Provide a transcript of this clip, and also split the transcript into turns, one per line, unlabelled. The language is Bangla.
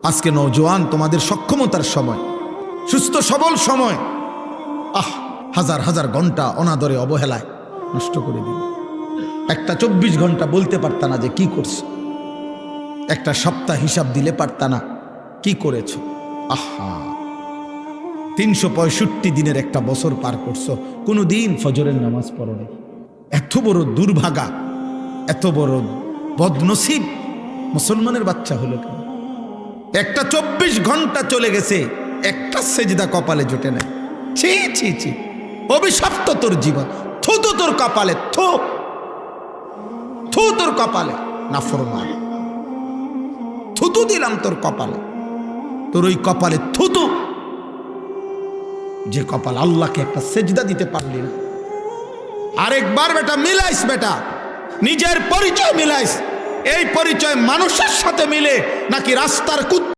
আজকে নওজোয়ান তোমাদের সক্ষমতার সময়, সুস্থ সবল সময়, হাজার হাজার ঘন্টা অনাদরে অবহেলায় নষ্ট করে দিল। একটা 24 ঘন্টা বলতে পারতা না যে কি করছো, একটা সপ্তাহ হিসাব দিলে পারতা না কি করেছ। 365 দিনের একটা বছর পার করছো, কোনো দিন ফজরের নামাজ পড়ো নাই। এত বড় দুর্ভাগা, এত বড় বদনসিব মুসলমানের বাচ্চা হলো কেন? একটা 24 ঘন্টা চলে গেছে, একটা সেজদা কপালে জোটে নাই। ছি ছি ছি, অভিশপ্ত তোর জীবন, থু তো তোর কপালে, থু থু তোর কপালে, নাফরমান, থুতু দিলাম তোর কপালে, তোর ওই কপালে থুতু, যে কপাল আল্লাহকে একটা সেজদা দিতে পারলি না। আরেকবার বেটা মিলাইস, বেটা নিজের পরিচয় মিলাইস। এই পরিচয় মানুষের সাথে মিলে নাকি রাস্তার কুত্তা